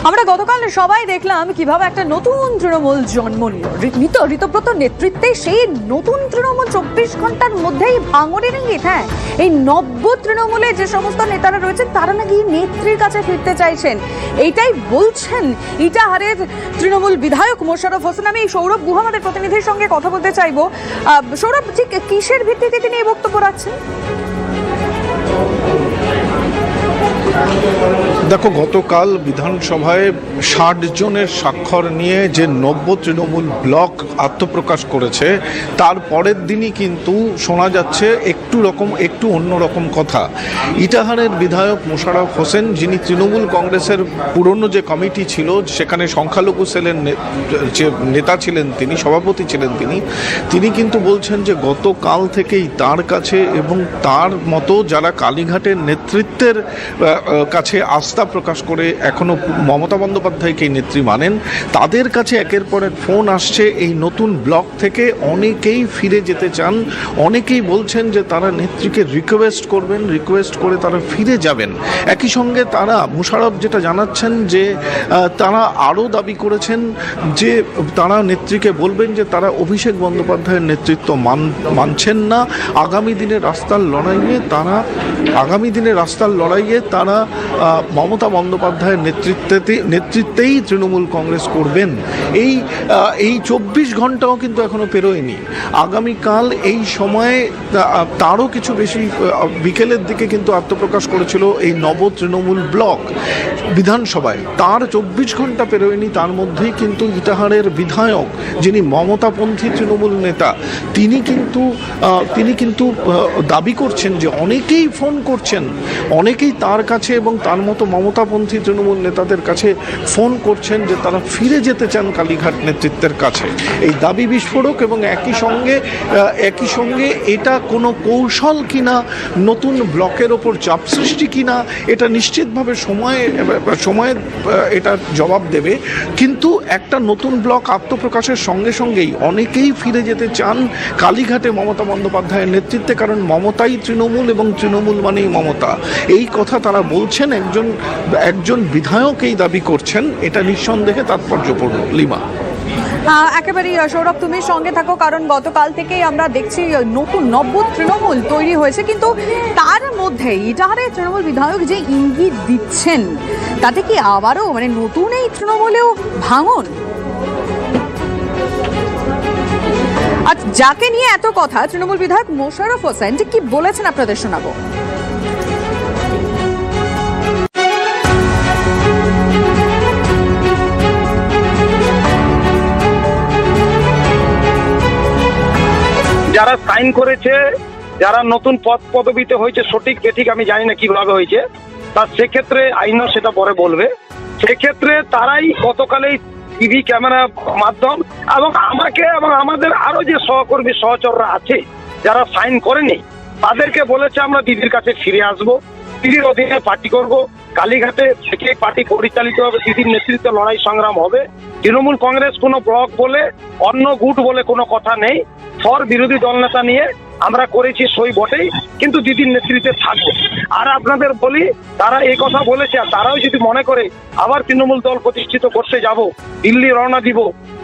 আমরা গতকাল সবাই দেখলাম কিভাবে একটা নতুন তৃণমূল জন্ম নিল। ঋতব্রত নেতৃত্বে সেই নতুন তৃণমূল 24 ঘন্টার মধ্যেই ভাঙনের ইঙ্গিত। হ্যাঁ, এই নব্য তৃণমূলে যে সমস্ত নেতারা রয়েছেন তারা নাকি নেত্রীর কাছে ফিরতে চাইছেন, এইটাই বলছেন ইটাহারের তৃণমূল বিধায়ক মোশাররফ হোসেন। আমি সৌরভ গুহা আমাদের প্রতিনিধির সঙ্গে কথা বলতে চাইবো। সৌরভ, ঠিক কিসের ভিত্তিতে তিনি এই বক্তব্য রাখছেন? দেখো, গতকাল বিধানসভায় 60 জনের স্বাক্ষর নিয়ে যে নব্য তৃণমূল ব্লক আত্মপ্রকাশ করেছে, তার পরের দিনই কিন্তু শোনা যাচ্ছে একটু অন্যরকম কথা। ইটাহারের বিধায়ক মোশাররফ হোসেন, যিনি তৃণমূল কংগ্রেসের পুরনো যে কমিটি ছিল, সেখানে সংখ্যালঘু সেলের যে নেতা ছিলেন, তিনি সভাপতি ছিলেন, তিনি কিন্তু বলছেন যে গতকাল থেকেই তার কাছে এবং তার মতো যারা কালীঘাটের নেতৃত্বের কাছে আস্থা প্রকাশ করে এখনো মমতা বন্দ্যোপাধ্যায়কে নেত্রী মানেন, তাদের কাছে একের পর এক ফোন আসছে এই নতুন ব্লক থেকে। অনেকেই ফিরে যেতে চান, অনেকেই বলছেন যে তারা নেত্রীকে রিকোয়েস্ট করে তারা ফিরে যাবেন। একই সঙ্গে তারা মোশাররফ যেটা জানাচ্ছেন যে তারা আরও দাবি করেছেন যে তারা নেত্রীকে বলবেন যে তারা অভিষেক বন্দ্যোপাধ্যায়ের নেতৃত্ব মানছেন না। আগামী দিনের রাস্তার লড়াইয়ে তারা মমতা বন্দ্যোপাধ্যায়ের নেতৃত্বেই তৃণমূল কংগ্রেস করবেন। এই 24 ঘন্টাও কিন্তু এখনো পেরোয়নি। আগামীকাল এই সময়ে তারও কিছু বেশি বিকেলের দিকে কিন্তু আত্মপ্রকাশ করেছিল এই নব তৃণমূল ব্লক বিধানসভায়। তার 24 ঘন্টা পেরোয়নি, তার মধ্যেই কিন্তু ইটাহারের বিধায়ক, যিনি মমতাপন্থী তৃণমূল নেতা, তিনি কিন্তু দাবি করছেন যে অনেকেই ফোন করছেন, অনেকেই তার কাছে এবং তার মতো মমতাপন্থী তৃণমূল নেতাদের কাছে ফোন করছেন যে তারা ফিরে যেতে চান কালীঘাট নেতৃত্বের কাছে। এই দাবি বিস্ফোরক এবং একই সঙ্গে এটা কোনো কৌশল কিনা, নতুন ব্লকের ওপর চাপ সৃষ্টি কিনা, এটা নিশ্চিতভাবে সময়ে এটা জবাব দেবে। কিন্তু একটা নতুন ব্লক আত্মপ্রকাশের সঙ্গেই অনেকেই ফিরে যেতে চান কালীঘাটে মমতা বন্দ্যোপাধ্যায়ের নেতৃত্বে, কারণ মমতাই তৃণমূল এবং তৃণমূল মানেই মমতা। এই কথা তারা বলছেন, একজন বিধায়ক এই দাবি করছেন, এটা নিঃসন্দেহে তাৎপর্যপূর্ণ। লিমা, একেবারেই সৌরভ, তুমি সঙ্গে থাকো, কারণ গতকাল থেকেই আমরা দেখছি নব্য তৃণমূল তৈরি হয়েছে, কিন্তু তার মধ্যে ইটাহারের তৃণমূল বিধায়ক যে ইঙ্গিত দিচ্ছেন, তাতে কি আবারও নতুন এই তৃণমূলেও ভাঙন? আর যাকে নিয়ে এত কথা, তৃণমূল বিধায়ক মোশাররফ হোসেন কি বলেছেন আপনাদের শোনাবো। যারা সাইন করেছে, যারা নতুন পদবিতে হয়েছে, সঠিক বেঠিক আমি জানি না কিভাবে হয়েছে, তার সেক্ষেত্রে আইনও সেটা পরে বলবে। সেক্ষেত্রে তারাই গতকালেই টিভি ক্যামেরা মাধ্যম এবং আমাকে এবং আমাদের আরো যে সহকর্মী সহচররা আছে যারা সাইন করেনি, তাদেরকে বলেছে আমরা দিদির কাছে ফিরে আসব, দিদির অধীনে পার্টি করব, কালীঘাটে থেকে পার্টি পরিচালিত হবে, দিদির নেতৃত্বে লড়াই সংগ্রাম হবে। তৃণমূল কংগ্রেস কোনো ব্লক বলে অন্য গুট বলে কোনো কথা নেই। বিরোধী দল নেতা নিয়ে আমরা করেছি সই বটেই, কিন্তু দিদির নেতৃত্বে থাকবো। আর আপনাদের বলি, তারা এই কথা বলেছে, আর তারাও যদি মনে করে আবার তৃণমূল দল প্রতিষ্ঠিত করতে যাব, দিল্লি রওনা দিব,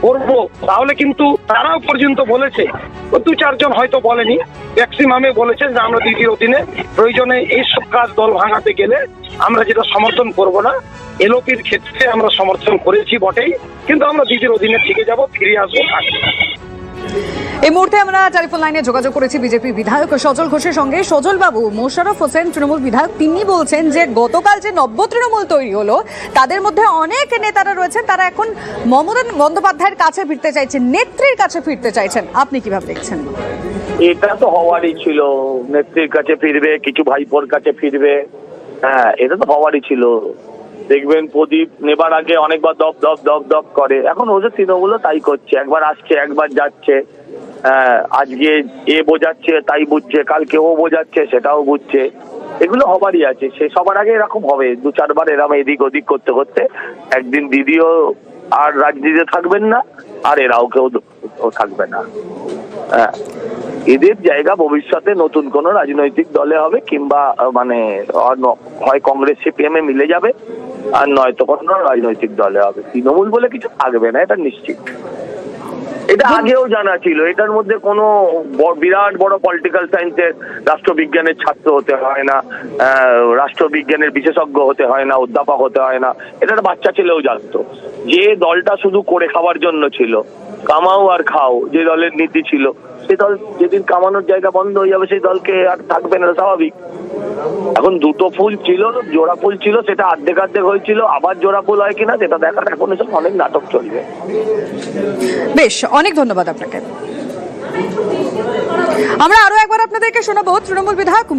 করবো, তাহলে কিন্তু তারাও পর্যন্ত বলেছে, 2-4 জন হয়তো বলেনি, ম্যাক্সিমামে বলেছে যে আমরা দিদির অধীনে প্রয়োজনে এইসব কাজ দল ভাঙাতে গেলে আমরা যেটা সমর্থন করব না। এলওপির ক্ষেত্রে আমরা সমর্থন করেছি বটেই, কিন্তু আমরা দিদির অধীনে থেকে যাব, ফিরে আসবো। এই মুহূর্তে আমরা টেলিফোন লাইনে যোগাযোগ করেছি বিজেপি বিধায়ক সজল ঘোষের সঙ্গে। সজল বাবু, মোশাররফ হোসেন তৃণমূল বিধায়ক, তিনি বলছেন যে গতকাল যে নব্য তৃণমূল তৈরি হলো, তাদের মধ্যে অনেক নেতারা রয়েছেন, তারা এখন মমতা বন্দ্যোপাধ্যায়ের কাছে ফিরতে চাইছেন, নেত্রীর কাছে ফিরতে চাইছেন। আপনি কিভাবে দেখছেন? এটা তো হওয়ারই ছিল, নেত্রীর কাছে ফিরবে, কিছু ভাইপোর কাছে ফিরবে। হ্যাঁ, এটা তো হওয়ারই ছিল। দেখবেন প্রদীপ নেবার আগে অনেকবার দপ দপ দপ দপ করে, এখন ওদের তৃণমূলও তাই করছে, একবার আসছে একবার যাচ্ছে। আজকে এ বোঝাচ্ছে তাই বুঝছে, কালকে ও বোঝাচ্ছে সেটাও বুঝছে। এগুলো হবারই আছে, সে সবার আগে এরকম হবে। 2-4 বার এরকম এদিক ওদিক করতে করতে একদিন দিদিও আর রাজনীতিতে থাকবেন না, আর এরাও কেউ থাকবে না। এদের জায়গা ভবিষ্যতে নতুন কোন রাজনৈতিক দলে হবে, কিংবা হয় কংগ্রেস সিপিএম এ মিলে যাবে, আর নয়তো কোনো রাজনৈতিক দলে হবে। তৃণমূল বলে কিছু থাকবে না, এটা নিশ্চিত। এটা আগেও জানা ছিল, এটার মধ্যে কোনো বিরাট বড় পলিটিক্যাল সায়েন্সের রাষ্ট্রবিজ্ঞানের ছাত্র হতে হয় না, রাষ্ট্রবিজ্ঞানের বিশেষজ্ঞ হতে হয় না, অধ্যাপক হতে হয় না। এটা একটা বাচ্চা ছেলেও জানতো। যে দলটা শুধু করে খাওয়ার জন্য ছিল, কামাও আর খাও যে দলের নীতি ছিল, সেই দল যেদিন কামানোর জায়গা বন্ধ হয়ে যাবে সেই দলকে আর থাকবে না, স্বাভাবিক। এখন দুটো ফুল ছিল, জোড়া ফুল ছিল, সেটা অর্ধেক অর্ধেক হয়েছিল, আবার জোড়া ফুল হয় কিনা সেটা দেখার এখন এসব অনেক নাটক চলবে। বেশ, অনেক ধন্যবাদ আপনাকে। আমরা আরো একবার আপনাদেরকে শোনাবো তৃণমূল বিধায়ক